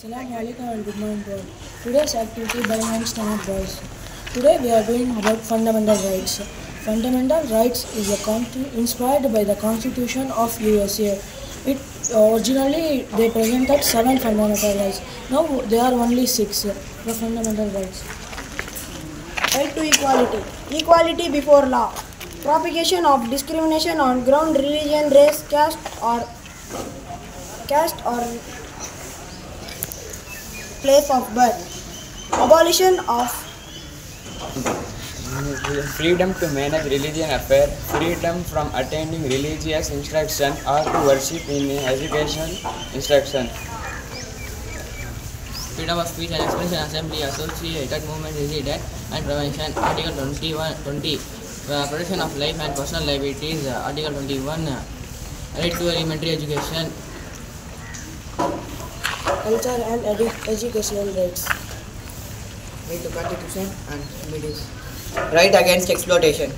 Assalamu alaikum and good morning to all. Today's activity by my standard boys. Today we are doing about fundamental rights. Fundamental rights is a inspired by the Constitution of USA. It originally they presented 7 fundamental rights. Now there are only 6 the fundamental rights. Right to equality. Equality before law. Propagation of discrimination on ground, religion, race, caste or place of birth. Abolition of freedom to manage religion affairs, freedom from attending religious instruction or to worship in education instruction. Freedom of speech and expression, assembly, associated movement, resident and prevention. Article 20. Protection of life and personal liberties. Article 21. Right to elementary education. Culture and educational rights. Right to constitution and remedies. Right against exploitation.